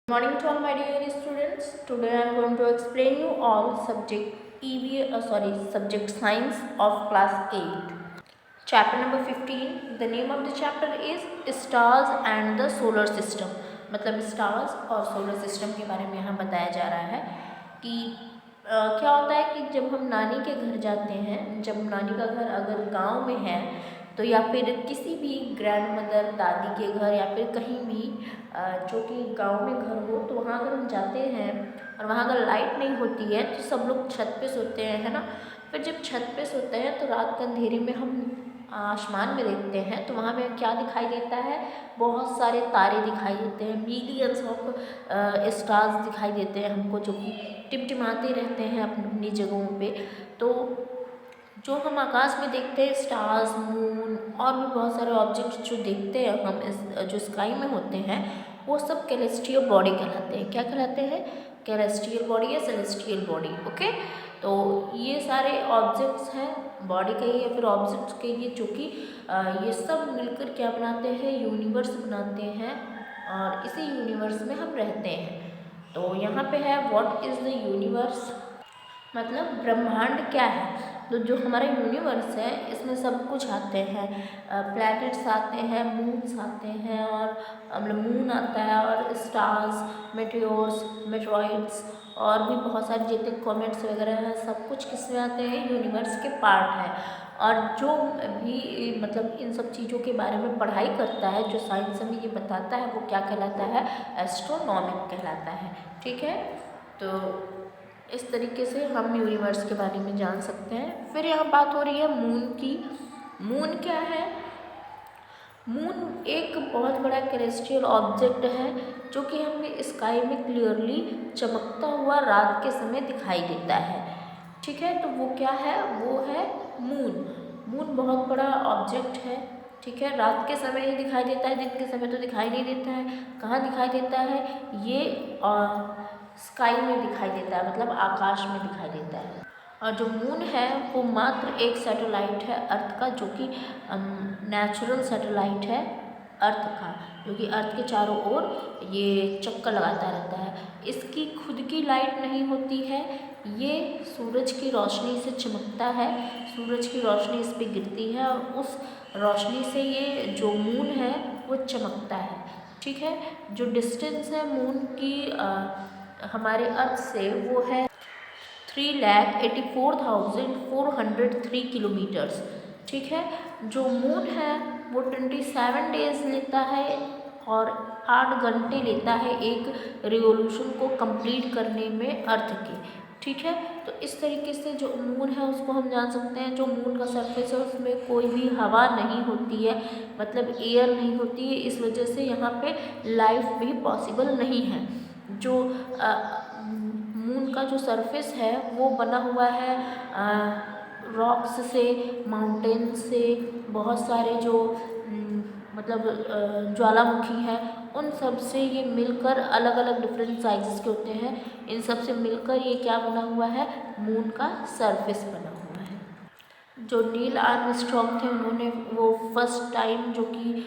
Morning to all my dear students. Today I am going to explain you all subject science of class 8. Chapter number 15. The name of the chapter is stars and the solar system. मतलब stars और solar system के बारे में यहाँ बताया जा रहा है कि क्या होता है कि जब हम नानी के घर जाते हैं, जब नानी का घर अगर गांव में है तो या फिर किसी भी ग्रैंड मदर दादी के घर या फिर कहीं भी जो कि गांव में घर हो, तो वहाँ अगर हम जाते हैं और वहाँ अगर लाइट नहीं होती है तो सब लोग छत पे सोते हैं, है ना। फिर जब छत पे सोते हैं तो रात के अंधेरे में हम आसमान में देखते हैं तो वहाँ में क्या दिखाई देता है, बहुत सारे तारे दिखाई देते हैं, मिलियंस ऑफ स्टार्स दिखाई देते हैं हमको, जो कि टिमटिमाते रहते हैं अपनी जगहों पे। तो जो हम आकाश में देखते हैं स्टार्स, मून और भी बहुत सारे ऑब्जेक्ट्स जो देखते हैं हम जो स्काई में होते हैं, वो सब कैलेस्ट्रियल बॉडी कहलाते हैं। क्या कहलाते हैं? कैलेस्ट्रियल बॉडी या सेलेस्टियल बॉडी। ओके, तो ये सारे ऑब्जेक्ट्स हैं, बॉडी कहिए या फिर ऑब्जेक्ट्स कहिए, जो कि ये सब मिलकर क्या बनाते हैं, यूनिवर्स बनाते हैं और इसी यूनिवर्स में हम रहते हैं। तो यहाँ पे है व्हाट इज़ द यूनिवर्स, मतलब ब्रह्मांड क्या है। तो जो हमारा यूनिवर्स है इसमें सब कुछ आते हैं, प्लैनेट्स आते हैं, मून्स आते हैं और मतलब मून आता है और स्टार्स, मेटेओर्स, मेट्रॉइड्स और भी बहुत सारे जितने कॉमेट्स वगैरह हैं, सब कुछ किसमें आते हैं, यूनिवर्स के पार्ट है। और जो भी मतलब इन सब चीज़ों के बारे में पढ़ाई करता है, जो साइंस में ये बताता है, वो क्या कहलाता है, एस्ट्रोनॉमिक कहलाता है। ठीक है, तो इस तरीके से हम यूनिवर्स के बारे में जान सकते हैं। फिर यहाँ बात हो रही है मून की। मून क्या है? मून एक बहुत बड़ा कैलेस्ट्रियल ऑब्जेक्ट है जो कि हमें स्काई में क्लियरली चमकता हुआ रात के समय दिखाई देता है। ठीक है, तो वो क्या है, वो है मून। मून बहुत बड़ा ऑब्जेक्ट है। ठीक है, रात के समय ही दिखाई देता है, दिन के समय तो दिखाई नहीं देता है। कहाँ दिखाई देता है? ये स्काई में दिखाई देता है, मतलब आकाश में दिखाई देता है। और जो मून है वो मात्र एक सैटेलाइट है अर्थ का, जो कि नेचुरल सैटेलाइट है अर्थ का, जो कि अर्थ के चारों ओर ये चक्कर लगाता रहता है। इसकी खुद की लाइट नहीं होती है, ये सूरज की रोशनी से चमकता है, सूरज की रोशनी इस पर गिरती है और उस रोशनी से ये जो मून है वो चमकता है। ठीक है, जो डिस्टेंस है मून की हमारे अर्थ से वो है 3,84,403 किलोमीटर्स। ठीक है, जो मून है वो 27 डेज लेता है और 8 घंटे लेता है एक रिवोल्यूशन को कंप्लीट करने में अर्थ के। ठीक है, तो इस तरीके से जो मून है उसको हम जान सकते हैं। जो मून का सरफेस है उसमें कोई भी हवा नहीं होती है, मतलब एयर नहीं होती है, इस वजह से यहाँ पे लाइफ भी पॉसिबल नहीं है। जो मून का जो सरफेस है वो बना हुआ है रॉक्स से, माउंटेन से, बहुत सारे जो मतलब ज्वालामुखी है, उन सब से ये मिलकर अलग अलग डिफरेंट साइज़ के होते हैं। इन सब से मिलकर ये क्या बना हुआ है, मून का सरफेस बना हुआ है। जो नील आर्मस्ट्रॉन्ग थे उन्होंने वो फर्स्ट टाइम जो कि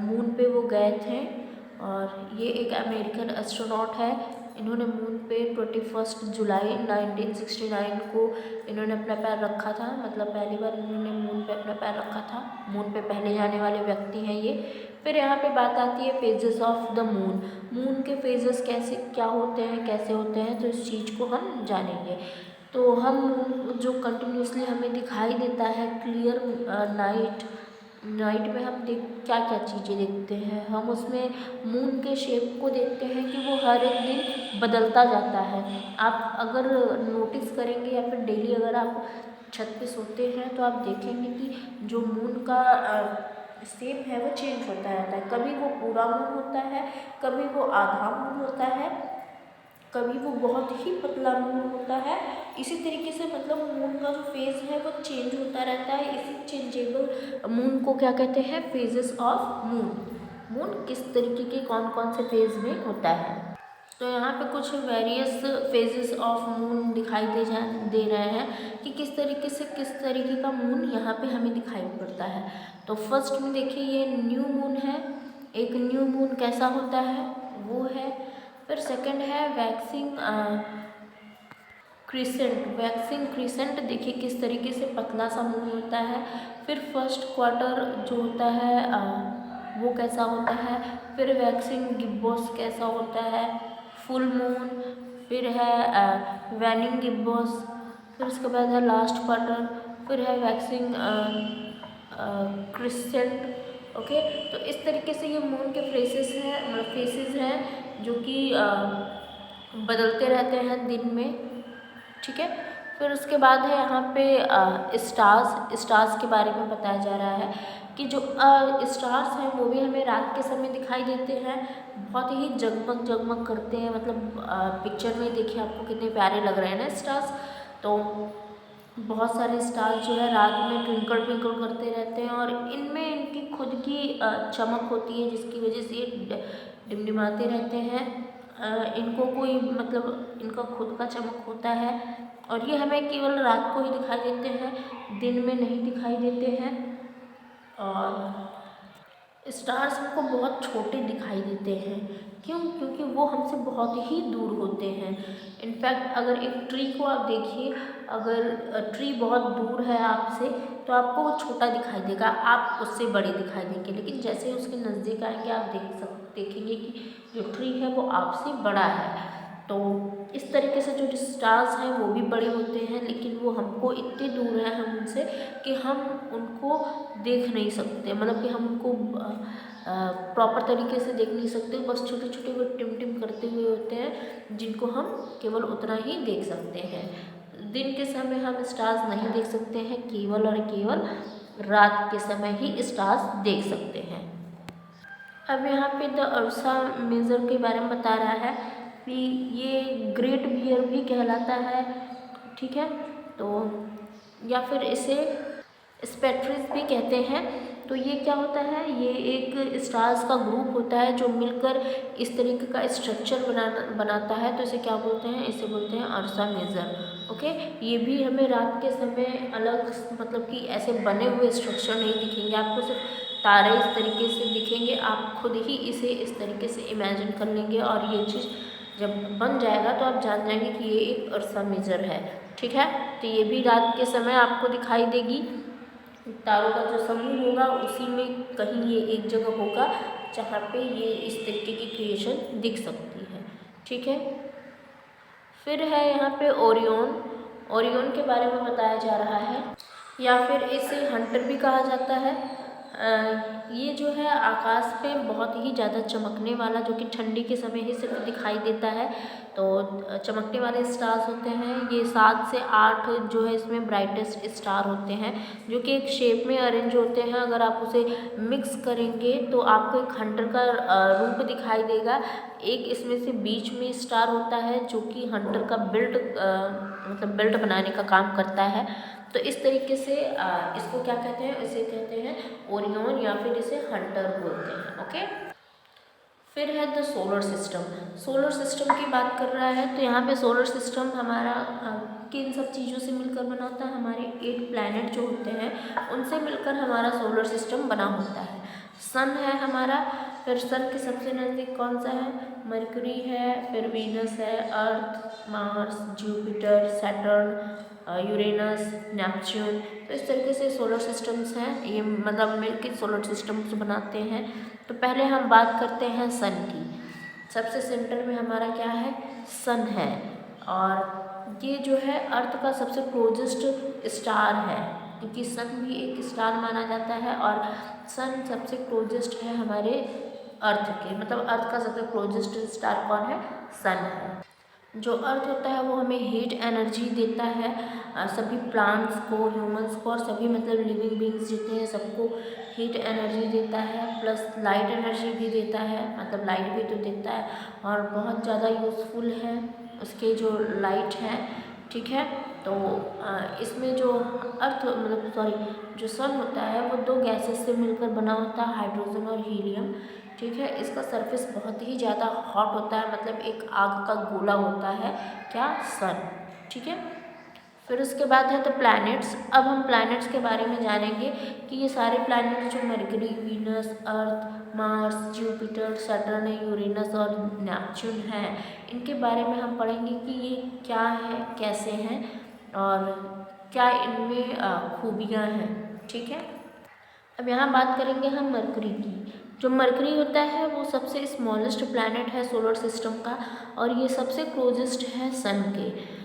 मून पे वो गए थे, और ये एक अमेरिकन एस्ट्रोनॉट है। इन्होंने मून पे 21 जुलाई 1969 को इन्होंने अपना पैर रखा था, मतलब पहली बार इन्होंने मून पे अपना पैर रखा था। मून पे पहले जाने वाले व्यक्ति हैं ये। फिर यहाँ पे बात आती है phases of the moon. Moon के फेजेस कैसे क्या होते हैं, कैसे होते हैं, तो इस चीज़ को हम जानेंगे। तो हम जो कंटिन्यूसली हमें दिखाई देता है क्लियर नाइट में हम क्या क्या चीज़ें देखते हैं, हम उसमें मून के शेप को देखते हैं कि वो हर एक दिन बदलता जाता है। आप अगर नोटिस करेंगे या फिर डेली अगर आप छत पे सोते हैं तो आप देखेंगे कि जो मून का शेप है वो चेंज होता रहता है। कभी वो पूरा मून होता है, कभी वो आधा मून होता है, कभी वो बहुत ही पतला मून होता है। इसी तरीके से मतलब मून का जो फेज है वो चेंज होता रहता है। इसी चेंजेबल मून को क्या कहते हैं, फेजेस ऑफ मून। मून किस तरीके के कौन कौन से फेज में होता है। तो यहाँ पे कुछ वेरियस फेजेस ऑफ मून दिखाई दे रहे हैं कि किस तरीके से किस तरीके का मून यहाँ पे हमें दिखाई पड़ता है। तो फर्स्ट में देखिए ये न्यू मून है। एक न्यू मून कैसा होता है, वो है फिर सेकंड है वैक्सिंग क्रिसेंट। वैक्सिंग क्रिसेंट देखिए किस तरीके से पतला सा मून होता है। फिर फर्स्ट क्वार्टर जो होता है वो कैसा होता है। फिर वैक्सिंग गिब्बोस कैसा होता है, फुल मून। फिर है वैनिंग गिब्बोस। फिर उसके बाद है लास्ट क्वार्टर। फिर है वैक्सिंग क्रिसेंट। ओके, तो इस तरीके से ये मून के फेसेस हैं जो कि बदलते रहते हैं दिन में। ठीक है, फिर उसके बाद है यहाँ पे स्टार्स के बारे में बताया जा रहा है कि जो स्टार्स हैं वो भी हमें रात के समय दिखाई देते हैं। बहुत ही जगमग जगमग करते हैं, मतलब पिक्चर में देखिए आपको कितने प्यारे लग रहे हैं ना स्टार्स। तो बहुत सारे स्टार्स जो है रात में ट्विंकल ट्विंकल करते रहते हैं और इनमें इनकी खुद की चमक होती है जिसकी वजह से ये डिमडिमाते रहते हैं। इनको कोई मतलब इनका खुद का चमक होता है और ये हमें केवल रात को ही दिखाई देते हैं, दिन में नहीं दिखाई देते हैं। और स्टार्स हमको बहुत छोटे दिखाई देते हैं, क्यों? क्योंकि वो हमसे बहुत ही दूर होते हैं। इनफैक्ट अगर एक ट्री को आप देखिए, अगर ट्री बहुत दूर है आपसे तो आपको वो छोटा दिखाई देगा, आप उससे बड़े दिखाई देंगे। लेकिन जैसे ही उसके नज़दीक आएंगे आप देखेंगे कि जो ट्री है वो आपसे बड़ा है। तो इस तरीके से जो स्टार्स हैं वो भी बड़े होते हैं, लेकिन वो हमको इतने दूर हैं हम उनसे कि हम उनको देख नहीं सकते, मतलब कि हम उनको प्रॉपर तरीके से देख नहीं सकते। बस छोटे छोटे वो टिम टिम करते हुए होते हैं जिनको हम केवल उतना ही देख सकते हैं। दिन के समय हम स्टार्स नहीं देख सकते हैं, केवल और केवल रात के समय ही स्टार्स देख सकते हैं। अब यहाँ पे द अर्सा मेजर के बारे में बता रहा है कि ये ग्रेट बियर भी कहलाता है। ठीक है, तो या फिर इसे स्पेक्ट्रस भी कहते हैं। तो ये क्या होता है, ये एक स्टार्स का ग्रुप होता है जो मिलकर इस तरीके का स्ट्रक्चर बनाता है। तो इसे क्या बोलते हैं, इसे बोलते हैं अर्सा मेजर। ओके, ये भी हमें रात के समय अलग मतलब कि ऐसे बने हुए स्ट्रक्चर नहीं दिखेंगे, आपको सिर्फ तारे इस तरीके से दिखेंगे। आप खुद ही इसे इस तरीके से इमेजिन कर लेंगे और ये चीज़ जब बन जाएगा तो आप जान जाएंगे कि ये एक अर्सा मेजर है। ठीक है, तो ये भी रात के समय आपको दिखाई देगी। तारों का जो समूह होगा उसी में कहीं ये एक जगह होगा जहाँ पे ये इस तरीके की क्रिएशन दिख सकती है। ठीक है, फिर है यहाँ पे ओरियन। ओरियन के बारे में बताया जा रहा है, या फिर इसे हंटर भी कहा जाता है। ये जो है आकाश पे बहुत ही ज़्यादा चमकने वाला, जो कि ठंडी के समय ही सिर्फ दिखाई देता है। तो चमकने वाले स्टार्स होते हैं ये 7 से 8 जो है इसमें ब्राइटेस्ट स्टार होते हैं, जो कि एक शेप में अरेंज होते हैं। अगर आप उसे मिक्स करेंगे तो आपको एक हंटर का रूप दिखाई देगा। एक इसमें से बीच में स्टार होता है जो कि हंटर का बेल्ट बनाने का काम करता है। तो इस तरीके से इसको क्या कहते हैं, इसे कहते हैं ओरियन या फिर इसे हंटर बोलते हैं। ओके, फिर है the solar system. Solar system की बात कर रहा है तो यहाँ पे सोलर सिस्टम हमारा किन सब चीज़ों से मिलकर बना होता है, हमारे 8 प्लैनेट जो होते हैं उनसे मिलकर हमारा सोलर सिस्टम बना होता है। सन है हमारा, फिर सन के सबसे नज़दीक कौन सा है, मरकरी है, फिर वीनस है, Earth, Mars, Jupiter, Saturn, Uranus, Neptune. तो इस तरीके से सोलर सिस्टम्स हैं, ये मतलब मिलकर सोलर सिस्टम्स बनाते हैं। तो पहले हम बात करते हैं सन की। सबसे सेंटर में हमारा क्या है, सन है, और ये जो है अर्थ का सबसे क्लोजेस्ट स्टार है, क्योंकि सन भी एक स्टार माना जाता है और सन सबसे क्लोजेस्ट है हमारे अर्थ के, मतलब अर्थ का सबसे क्लोजेस्ट स्टार कौन है, सन है। जो अर्थ होता है वो हमें हीट एनर्जी देता है, सभी प्लांट्स को, ह्यूमंस को और सभी मतलब लिविंग बींग्स जितने हैं सबको हीट एनर्जी देता है, प्लस लाइट एनर्जी भी देता है, मतलब लाइट भी तो देता है और बहुत ज़्यादा यूज़फुल है उसके जो लाइट है। ठीक है, तो इसमें जो अर्थ मतलब जो सन होता है वो 2 गैसेस से मिलकर बना होता है, हाइड्रोजन और हीलियम। ठीक है, इसका सरफेस बहुत ही ज़्यादा हॉट होता है, मतलब एक आग का गोला होता है क्या, सन। ठीक है, फिर उसके बाद है द प्लैनेट्स। अब हम प्लैनेट्स के बारे में जानेंगे कि ये सारे प्लैनेट जो मरकरी, वीनस, अर्थ, मार्स, जुपिटर, सैटर्न, यूरेनस और नेपच्यून हैं, इनके बारे में हम पढ़ेंगे कि ये क्या है, कैसे हैं और क्या इनमें खूबियाँ हैं। ठीक है, अब यहाँ बात करेंगे हम मरकरी की। जो मरकरी होता है वो सबसे स्मॉलेस्ट प्लैनेट है सोलर सिस्टम का, और ये सबसे क्लोजेस्ट है सन के।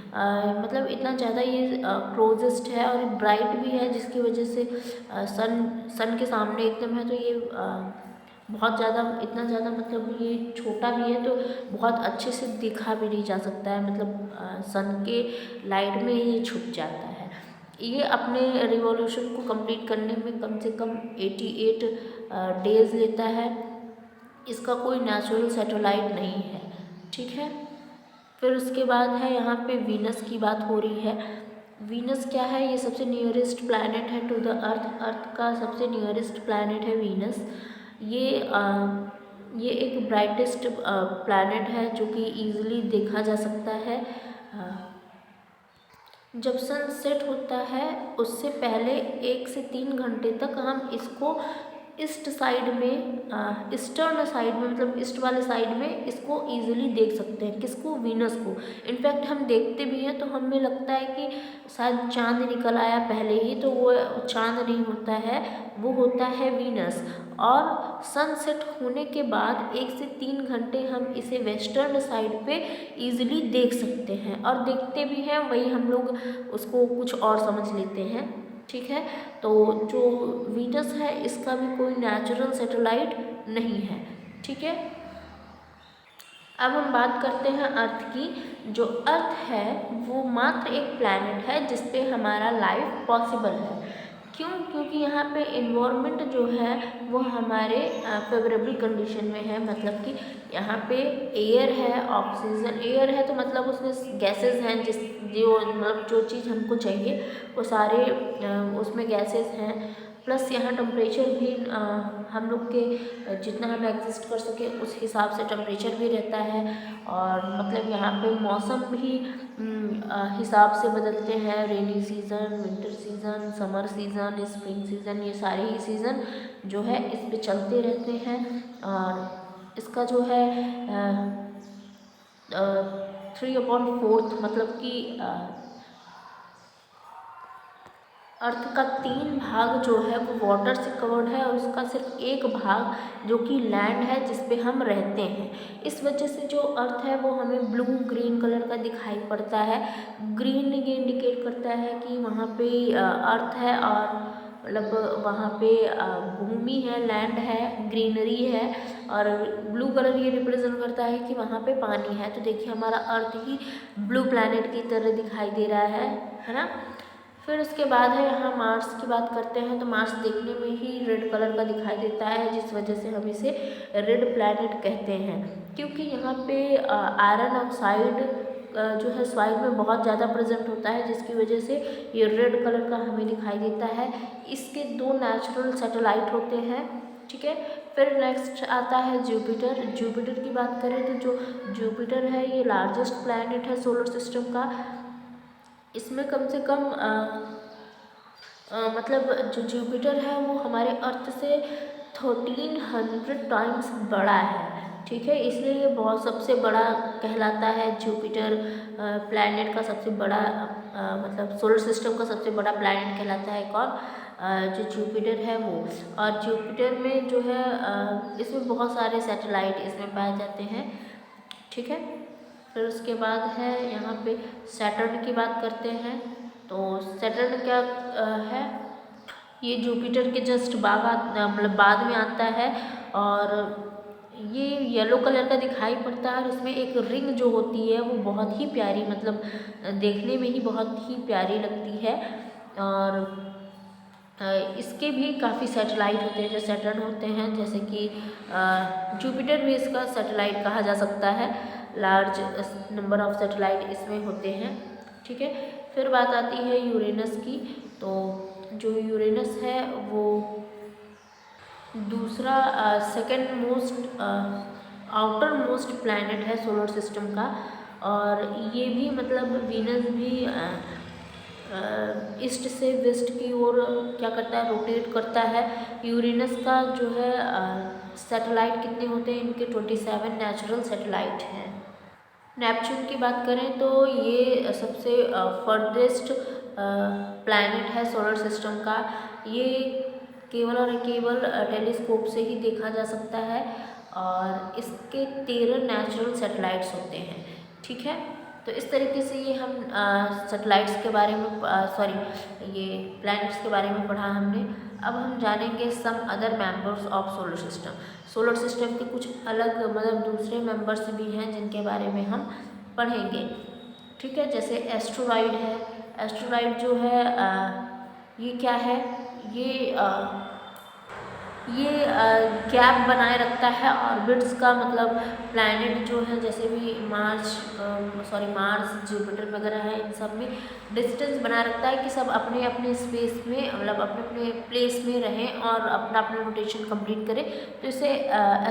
मतलब इतना ज़्यादा ये क्लोजेस्ट है और ब्राइट भी है, जिसकी वजह से सन के सामने एकदम है, तो ये बहुत ज़्यादा, इतना ज़्यादा मतलब ये छोटा भी है तो बहुत अच्छे से देखा भी नहीं जा सकता है, मतलब सन के लाइट में ये छुप जाता है। ये अपने रिवॉल्यूशन को कंप्लीट करने में कम से कम 88 डेज़ लेता है। इसका कोई नेचुरल सैटेलाइट नहीं है। ठीक है, फिर उसके बाद है यहाँ पे वीनस की बात हो रही है। वीनस क्या है? ये सबसे नियरेस्ट प्लैनेट है टू द अर्थ। अर्थ का सबसे नियरेस्ट प्लैनेट है वीनस। ये एक ब्राइटेस्ट प्लैनेट है जो कि ईजिली देखा जा सकता है। जब सन सेट होता है उससे पहले 1 से 3 घंटे तक हम इसको ईस्ट साइड में, ईस्टर्न साइड में, मतलब ईस्ट वाले साइड में इसको ईजिली देख सकते हैं। किसको? वीनस को। इनफैक्ट हम देखते भी हैं तो हमें लगता है कि शायद चांद निकल आया पहले ही, तो वो चांद नहीं होता है, वो होता है वीनस। और सनसेट होने के बाद 1 से 3 घंटे हम इसे वेस्टर्न साइड पे ईजिली देख सकते हैं, और देखते भी हैं, वही हम लोग उसको कुछ और समझ लेते हैं। ठीक है, तो जो वीनस है इसका भी कोई नेचुरल सैटेलाइट नहीं है। ठीक है, अब हम बात करते हैं अर्थ की। जो अर्थ है वो मात्र एक प्लैनेट है जिस पे हमारा लाइफ पॉसिबल है। क्यों? क्योंकि यहाँ पे इन्वायरमेंट जो है वो हमारे फेवरेबल कंडीशन में है। मतलब कि यहाँ पे एयर है, ऑक्सीजन एयर है, तो मतलब उसमें गैसेस हैं, जो मतलब जो चीज़ हमको चाहिए वो सारे उसमें गैसेस हैं। प्लस यहाँ टेम्परेचर भी हम लोग के जितना हम एग्जिस्ट कर सके उस हिसाब से टेम्परेचर भी रहता है। और मतलब यहाँ पे मौसम भी हिसाब से बदलते हैं। Rainy season, winter season, summer season, spring season, ये सारे ही सीज़न जो है इस पे चलते रहते हैं। और इसका जो है 3/4 मतलब कि अर्थ का 3 भाग जो है वो वाटर से कवर्ड है, और उसका सिर्फ 1 भाग जो कि लैंड है जिस पे हम रहते हैं। इस वजह से जो अर्थ है वो हमें ब्लू ग्रीन कलर का दिखाई पड़ता है। ग्रीन ये इंडिकेट करता है कि वहाँ पे अर्थ है, और मतलब वहाँ पे भूमि है, लैंड है, ग्रीनरी है। और ब्लू कलर ये रिप्रेजेंट करता है कि वहाँ पे पानी है। तो देखिए हमारा अर्थ ही ब्लू प्लैनेट की तरह दिखाई दे रहा है ना। फिर उसके बाद है यहाँ मार्स की बात करते हैं। तो मार्स देखने में ही रेड कलर का दिखाई देता है, जिस वजह से हम इसे रेड प्लैनेट कहते हैं। क्योंकि यहाँ पे आयरन ऑक्साइड जो है सॉइल में बहुत ज़्यादा प्रेजेंट होता है, जिसकी वजह से ये रेड कलर का हमें दिखाई देता है। इसके 2 नेचुरल सैटेलाइट होते हैं। ठीक है, फिर नेक्स्ट आता है जुपिटर। जुपिटर की बात करें तो जो जुपिटर है ये लार्जेस्ट प्लैनेट है सोलर सिस्टम का। इसमें कम से कम मतलब जो जुपिटर है वो हमारे अर्थ से 1300 टाइम्स बड़ा है। ठीक है, इसलिए ये बहुत सबसे बड़ा कहलाता है। जुपिटर प्लैनेट का सबसे बड़ा मतलब सोलर सिस्टम का सबसे बड़ा प्लैनेट कहलाता है। कौन? जो जुपिटर है वो। और जुपिटर में जो है इसमें बहुत सारे सैटेलाइट इसमें पाए जाते हैं। ठीक है, फिर उसके बाद है यहाँ पे सैटर्न की बात करते हैं। तो सैटर्न क्या है? ये जुपिटर के जस्ट मतलब बाद में आता है, और ये येलो कलर का दिखाई पड़ता है। और इसमें एक रिंग जो होती है वो बहुत ही प्यारी, मतलब देखने में ही बहुत ही प्यारी लगती है। और इसके भी काफ़ी सैटेलाइट होते हैं जो सैटर्न होते हैं, जैसे कि जुपिटर भी इसका सैटेलाइट कहा जा सकता है। लार्ज नंबर ऑफ सैटेलाइट इसमें होते हैं। ठीक है, फिर बात आती है यूरेनस की। तो जो यूरेनस है वो दूसरा second most outer most planet है सोलर सिस्टम का। और ये भी मतलब वीनस भी ईस्ट से वेस्ट की ओर क्या करता है, रोटेट करता है। यूरेनस का जो है सैटेलाइट कितने होते हैं, इनके 27 नेचुरल सैटेलाइट हैं। नेपच्यून की बात करें तो ये सबसे फर्देस्ट प्लैनेट है सोलर सिस्टम का। ये केवल और केवल टेलीस्कोप से ही देखा जा सकता है और इसके 13 नेचुरल सैटेलाइट्स होते हैं। ठीक है, तो इस तरीके से ये हम सैटेलाइट्स के बारे में ये प्लैनेट्स के बारे में पढ़ा हमने। अब हम जानेंगे some other members of solar system. Solar system के कुछ अलग मतलब दूसरे मेंबर्स भी हैं जिनके बारे में हम पढ़ेंगे। ठीक है, जैसे एस्ट्रॉइड है। एस्ट्रॉइड जो है ये क्या है, ये गैप बनाए रखता है ऑर्बिट्स का, मतलब प्लैनेट जो है जैसे भी मार्स, जुपिटर वगैरह है, इन सब में डिस्टेंस बनाए रखता है कि सब अपने अपने स्पेस में मतलब अपने अपने प्लेस में रहें और अपना अपना रोटेशन कंप्लीट करें। तो इसे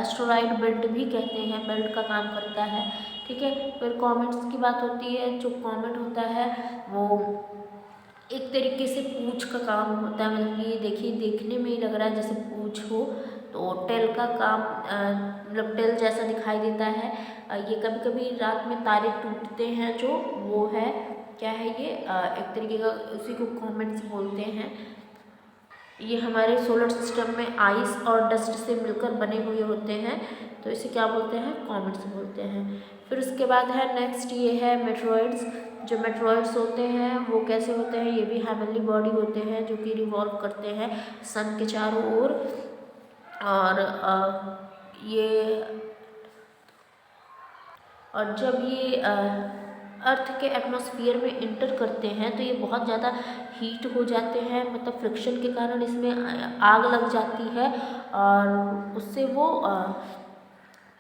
एस्ट्रॉइड बेल्ट भी कहते हैं, बेल्ट का काम करता है। ठीक है, फिर कॉमेट्स की बात होती है। जो कॉमेट होता है वो एक तरीके से पूंछ का काम होता है, मतलब ये देखिए देखने में ही लग रहा है जैसे पूंछ हो, तो टेल का काम मतलब टेल जैसा दिखाई देता है। ये कभी कभी रात में तारे टूटते हैं, जो वो है क्या है, ये एक तरीके का उसी को कॉमेट्स बोलते हैं। ये हमारे सोलर सिस्टम में आइस और डस्ट से मिलकर बने हुए होते हैं, तो इसे क्या बोलते हैं, कॉमेट्स बोलते हैं। फिर उसके बाद है नेक्स्ट ये है मेट्रॉइड्स। जो मेट्रॉइड्स होते हैं वो कैसे होते हैं, ये भी हेवनली बॉडी होते हैं जो कि रिवॉल्व करते हैं सन के चारों ओर। और जब ये अर्थ के एटमॉस्फेयर में इंटर करते हैं तो ये बहुत ज़्यादा हीट हो जाते हैं, मतलब फ्रिक्शन के कारण इसमें आग लग जाती है और उससे वो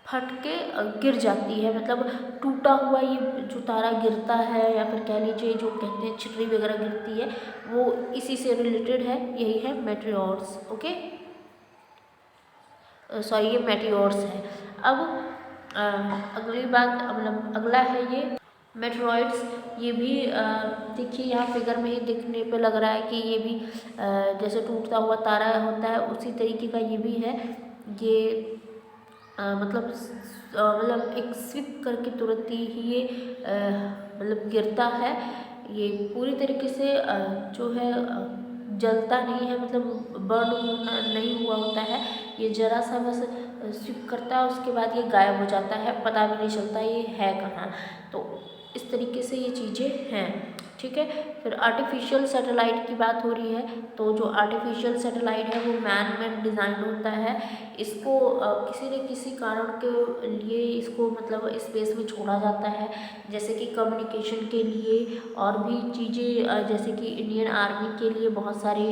फट के गिर जाती है। मतलब टूटा हुआ ये जो तारा गिरता है, या फिर कह लीजिए जो कहते हैं छिटरी वगैरह गिरती है, वो इसी से रिलेटेड है, यही है मेटेओर्स। ओके, सॉरी ये मेटेओर्स है। अब अगली बात मतलब अगला है ये मेट्रॉइड्स। ये भी देखिए यहाँ फिगर में ही देखने पे लग रहा है कि ये भी जैसे टूटता हुआ तारा होता है उसी तरीके का ये भी है। ये मतलब एक स्विप करके तुरंत ही ये मतलब गिरता है। ये पूरी तरीके से जो है जलता नहीं है, मतलब बर्न नहीं हुआ होता है। ये जरा सा बस स्विप करता है, उसके बाद ये गायब हो जाता है, पता भी नहीं चलता ये है कहाँ। तो इस तरीके से ये चीज़ें हैं। ठीक है, फिर आर्टिफिशियल सैटेलाइट की बात हो रही है, तो जो आर्टिफिशियल सैटेलाइट है वो मैन मेड डिज़ाइन होता है। इसको किसी न किसी कारण के लिए इसको मतलब स्पेस में छोड़ा जाता है, जैसे कि कम्युनिकेशन के लिए और भी चीज़ें, जैसे कि इंडियन आर्मी के लिए बहुत सारी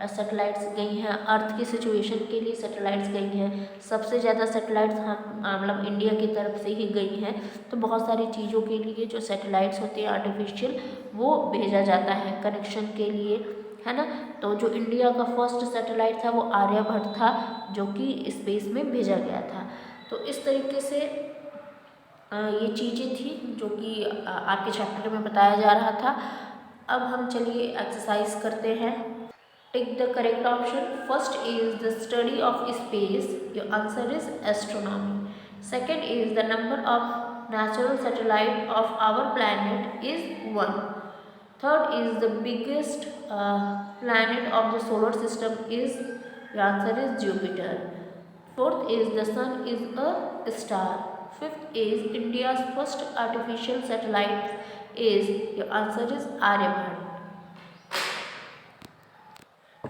सैटेलाइट्स गई हैं, अर्थ की सिचुएशन के लिए सैटेलाइट्स गई हैं। सबसे ज़्यादा सैटेलाइट्स हम मतलब इंडिया की तरफ से ही गई हैं। तो बहुत सारी चीज़ों के लिए जो सैटेलाइट्स होती हैं आर्टिफिशियल, वो भेजा जाता है कनेक्शन के लिए, है ना। तो जो इंडिया का फर्स्ट सैटेलाइट था वो आर्यभट्ट था, जो कि स्पेस में भेजा गया था। तो इस तरीके से ये चीज़ें थी जो कि आपके चैप्टर में बताया जा रहा था। अब हम चलिए एक्सरसाइज करते हैं। Tick the correct option. First is the study of space, your answer is astronomy. Second is the number of natural satellite of our planet is 1. Third is the biggest planet of the solar system is, the answer is Jupiter. Fourth is the sun is a star. Fifth is India's first artificial satellite is, your answer is Aryabhat.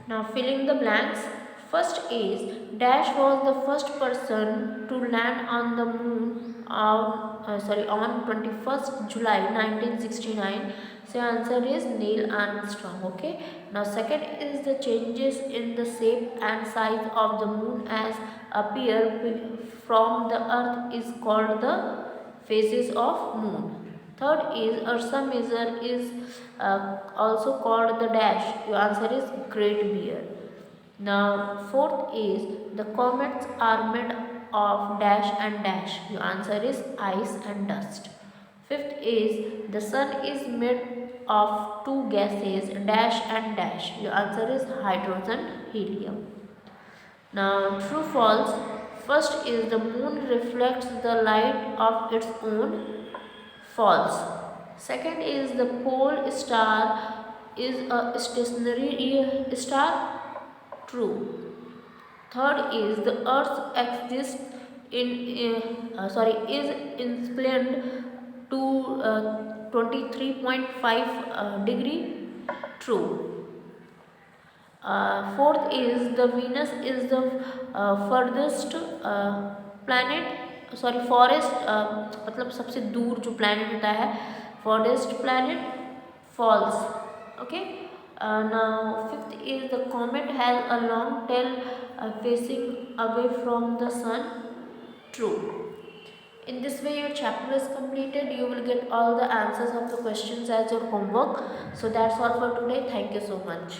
Now filling the blanks. First is Dash was the first person to land on the moon on 21st July 1969. So answer is Neil Armstrong. Okay. Now second is the changes in the shape and size of the moon as appear from the earth is called the phases of moon. Third is Ursa Major is also called the Dash. Your answer is Great Bear. Now fourth is the comets are made of dash and dash. Your answer is ice and dust. Fifth is the sun is made of two gases dash and dash. Your answer is hydrogen, helium. Now true false. First is the moon reflects the light of its own. False. Second is the pole star is a stationary star. True. Third is the earth exists is inclined to 23.5 degree. True. Fourth is the Venus is the furthest planet, forest मतलब सबसे दूर जो planet होता है, forest planet. False. Okay. Now fifth is the comet has a long tail facing away from the sun. True. In this way your chapter is completed. You will get all the answers of the questions as your homework. So that's all for today. Thank you so much.